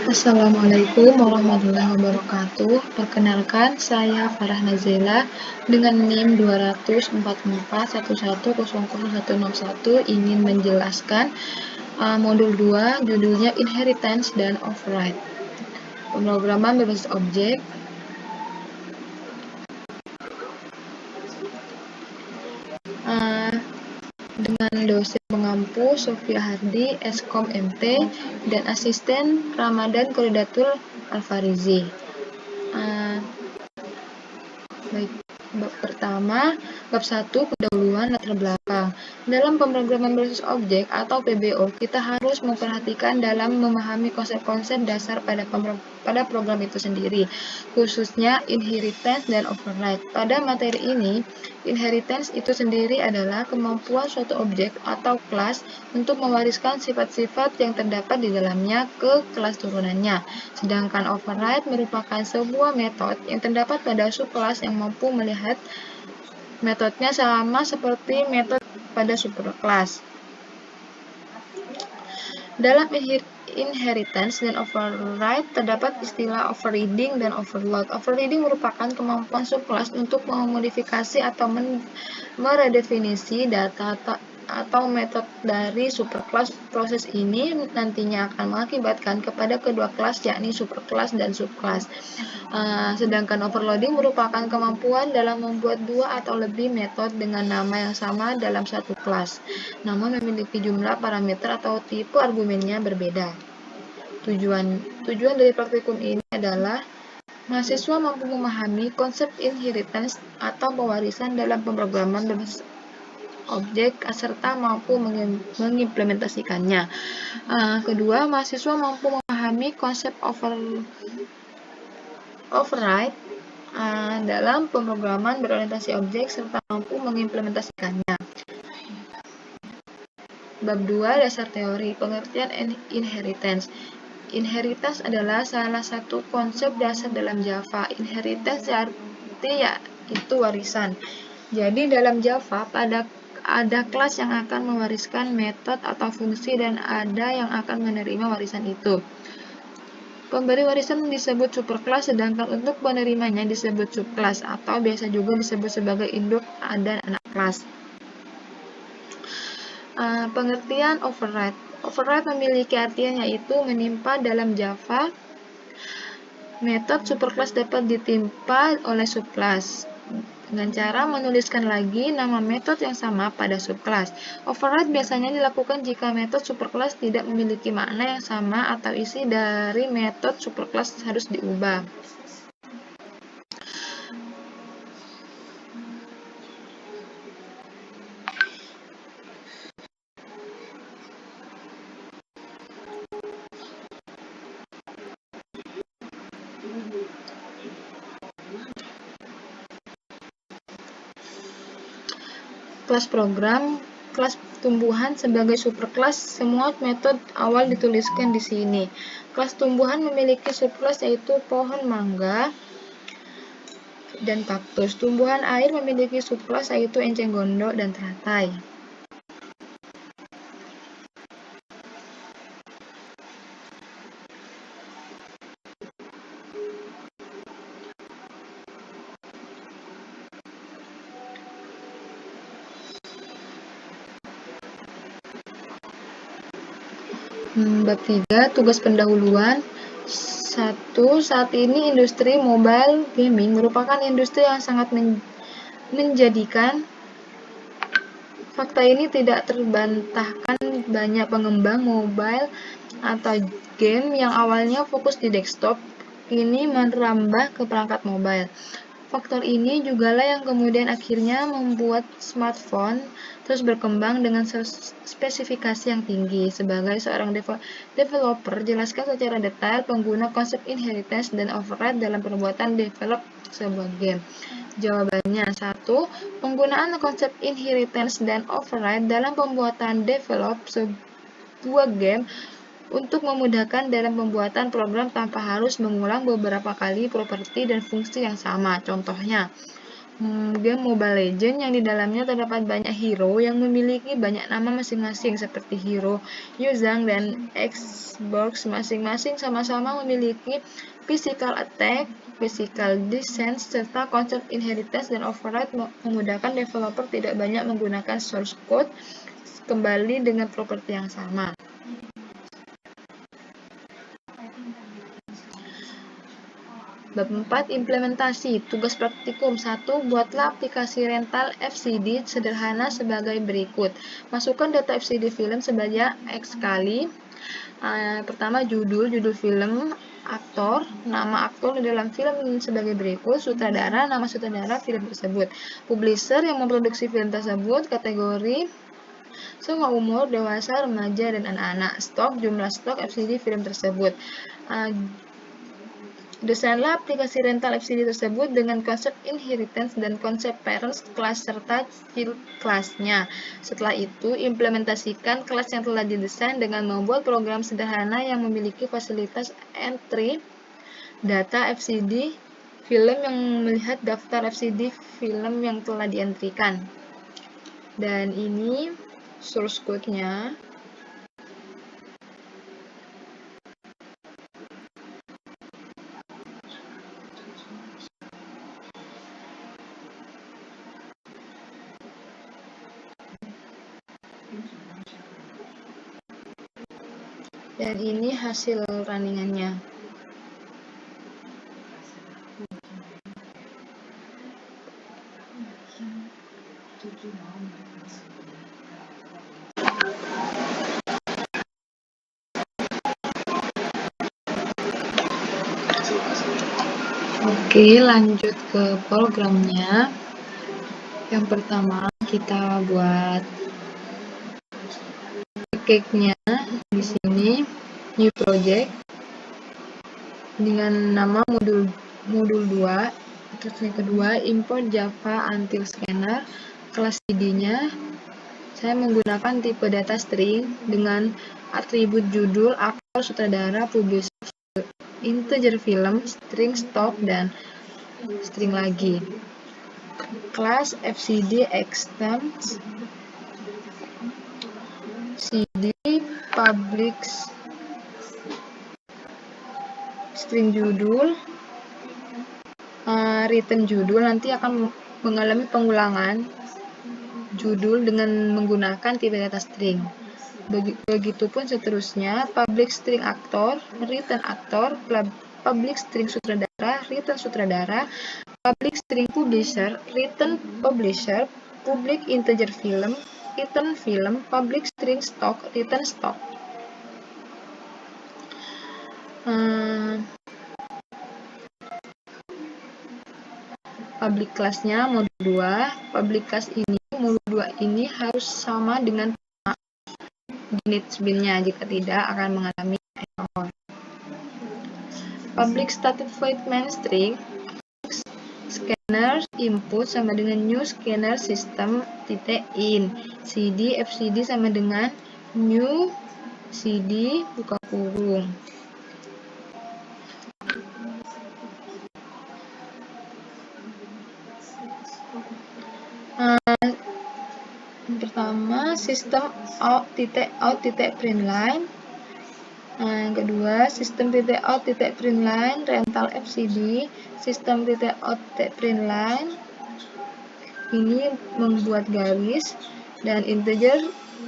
Assalamualaikum warahmatullahi wabarakatuh. Perkenalkan, saya Farah Nazela dengan NIM 24411000161 ingin menjelaskan modul 2 judulnya Inheritance dan Override. Pemrograman berbasis objek. Dengan dosen pengampu Sofia Hardi, Eskom MT, dan asisten Ramadan Khoridatul Alfarizi. Baik, bab pertama, bab 1, pendahuluan latar belakang. Dalam pemrograman berbasis objek atau PBO, kita harus memperhatikan dalam memahami konsep-konsep dasar pada program itu sendiri, khususnya inheritance dan override. Pada materi ini, inheritance itu sendiri adalah kemampuan suatu objek atau kelas untuk mewariskan sifat-sifat yang terdapat di dalamnya ke kelas turunannya. Sedangkan override merupakan sebuah metode yang terdapat pada subkelas yang mampu melihat metodenya sama seperti metode pada superkelas. Dalam inheritance dan override terdapat istilah overriding dan overload. Overriding merupakan kemampuan subkelas untuk memodifikasi atau meredefinisi data atau metode dari superkelas. Proses ini nantinya akan mengakibatkan kepada kedua kelas, yakni superkelas dan subkelas. Sedangkan overloading merupakan kemampuan dalam membuat dua atau lebih metode dengan nama yang sama dalam satu kelas, namun memiliki jumlah parameter atau tipe argumennya berbeda. Tujuan dari praktikum ini adalah mahasiswa mampu memahami konsep inheritance atau pewarisan dalam pemrograman berbasis objek serta mampu mengimplementasikannya. Kedua, mahasiswa mampu memahami konsep override dalam pemrograman berorientasi objek serta mampu mengimplementasikannya. Bab 2, dasar teori, pengertian inheritance. Inheritance adalah salah satu konsep dasar dalam Java. Inheritance artinya yaitu warisan. Jadi dalam Java ada kelas yang akan mewariskan metode atau fungsi dan ada yang akan menerima warisan itu. Pemberi warisan disebut superkelas, sedangkan untuk penerimanya disebut subkelas atau biasa juga disebut sebagai induk dan anak kelas. Pengertian override. Override memiliki artian yaitu menimpa dalam Java. Metode superkelas dapat ditimpa oleh subkelas dengan cara menuliskan lagi nama metode yang sama pada subkelas. Override biasanya dilakukan jika metode superkelas tidak memiliki makna yang sama atau isi dari metode superkelas harus diubah. Kelas program, kelas tumbuhan sebagai superkelas, semua metode awal dituliskan di sini. Kelas tumbuhan memiliki subkelas yaitu pohon mangga dan kaktus. Tumbuhan air memiliki subkelas yaitu enceng gondok dan teratai. Bab 3, tugas pendahuluan. 1. Saat ini industri mobile gaming merupakan industri yang sangat menjadikan. Fakta ini tidak terbantahkan, banyak pengembang mobile atau game yang awalnya fokus di desktop kini merambah ke perangkat mobile. Faktor ini jugalah yang kemudian akhirnya membuat smartphone terus berkembang dengan spesifikasi yang tinggi. Sebagai seorang developer, jelaskan secara detail pengguna konsep inheritance dan override dalam perbuatan develop sebuah game. Jawabannya, 1. Penggunaan konsep inheritance dan override dalam pembuatan develop sebuah game untuk memudahkan dalam pembuatan program tanpa harus mengulang beberapa kali properti dan fungsi yang sama. Contohnya, game Mobile Legends yang di dalamnya terdapat banyak hero yang memiliki banyak nama masing-masing seperti hero Yuzhang dan Xbox masing-masing sama-sama memiliki physical attack, physical defense, serta konsep inheritance dan override memudahkan developer tidak banyak menggunakan source code kembali dengan properti yang sama. Bab 4. Implementasi. Tugas praktikum 1. Buatlah aplikasi rental FCD sederhana sebagai berikut. Masukkan data FCD film sebanyak X kali. Pertama, judul film, aktor, nama aktor di dalam film sebagai berikut, sutradara, nama sutradara film tersebut, publisher yang memproduksi film tersebut, kategori, semua umur, dewasa, remaja, dan anak-anak, stok, jumlah stok FCD film tersebut. Desainlah aplikasi rental FCD tersebut dengan konsep inheritance dan konsep parents class serta child class-nya. Setelah itu, implementasikan kelas yang telah didesain dengan membuat program sederhana yang memiliki fasilitas entry data FCD film yang melihat daftar FCD film yang telah dientrikan. Dan ini source code-nya. Dan ini hasil runningannya. Oke, lanjut ke programnya. Yang pertama, kita buat cake-nya di sini, new project dengan nama modul 2. Terus yang kedua, import Java until scanner. Kelas ID-nya saya menggunakan tipe data string dengan atribut judul, aktor, sutradara, publisher, integer film, string stock, dan string lagi. Kelas FCD extends CD public string judul, return judul nanti akan mengalami pengulangan judul dengan menggunakan tipe data string. Begitupun seterusnya, public string aktor, return aktor, public string sutradara, return sutradara, public string publisher, return publisher, public integer film, return film, public string stock, return stock. Public class-nya modul 2. Public class ini, modul 2 ini harus sama dengan unit bin-nya, jika tidak akan mengalami error. Public static void main string scanner input sama dengan new scanner system .in cd fcd sama dengan new cd buka kurung. Pertama, sistem out.println. Yang kedua, sistem out.println rental FCD. Sistem out.println ini membuat garis dan integer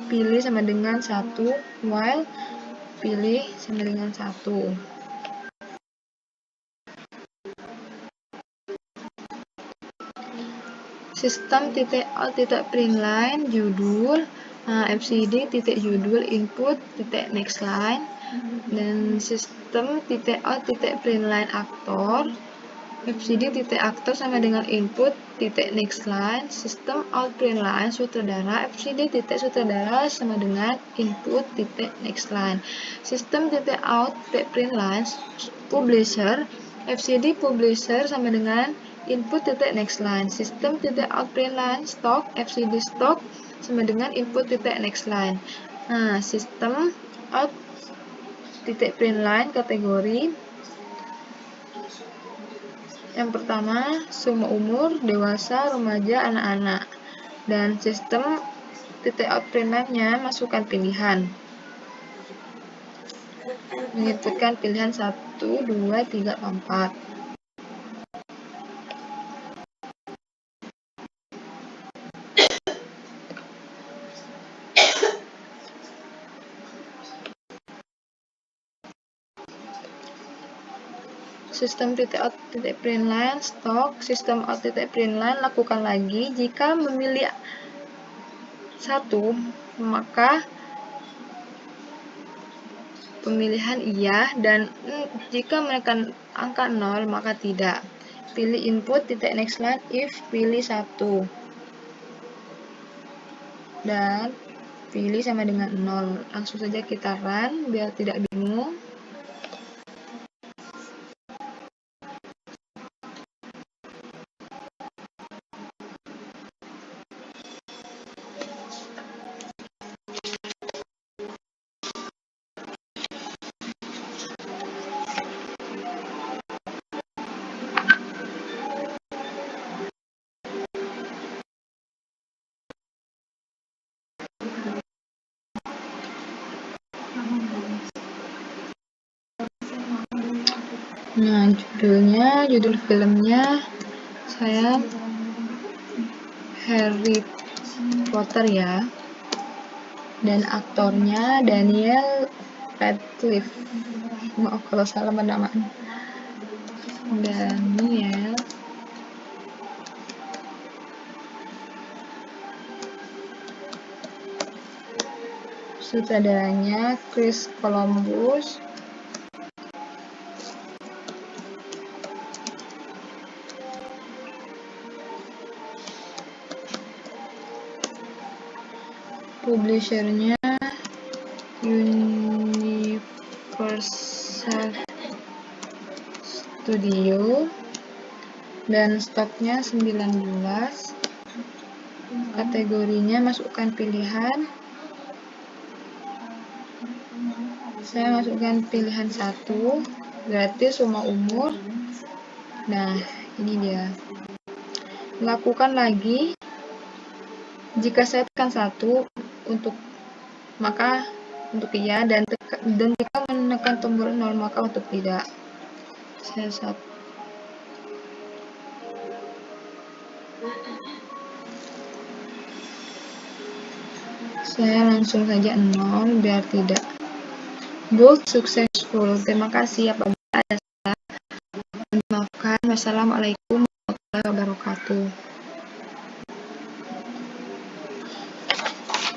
pilih sama dengan 1, while pilih sama dengan 1. Sistem out.println judul, FCD judul input next line, dan sistem out.println aktor, FCD aktor sama dengan input next line, sistem out println sutradara, FCD sutradara sama dengan input next line, sistem out println publisher, FCD publisher sama dengan input next line, sistem out println stock, FCD stock sama dengan input next line. Sistem out println kategori, Yang pertama, semua umur, dewasa, remaja, anak-anak. Dan sistem titik out printline-nya masukkan pilihan. Menginputkan pilihan 1, 2, 3, 4. Sistem titik out titik printline stok, sistem out titik printline lakukan lagi. Jika memilih 1, maka pemilihan iya, dan jika menekan angka 0 maka tidak. Pilih input titik next line if pilih 1 dan pilih sama dengan 0. Langsung saja kita run biar tidak bingung. Nah, judul filmnya saya Harry Potter ya, dan aktornya Daniel Radcliffe. Maaf kalau salah penamaan. Daniel sutradaranya Chris Columbus. Publishernya Universal Studio, dan stoknya 19. Kategorinya masukkan pilihan. Saya masukkan pilihan 1, gratis semua umur. Nah, ini dia. Lakukan lagi. Jika saya tekan 1 maka untuk iya, dan jika menekan tombol 0 maka untuk tidak. Saya langsung saja 0 biar tidak. Both successful. Terima kasih apabila ada salah. Maafkan. Wassalamualaikum warahmatullahi wabarakatuh.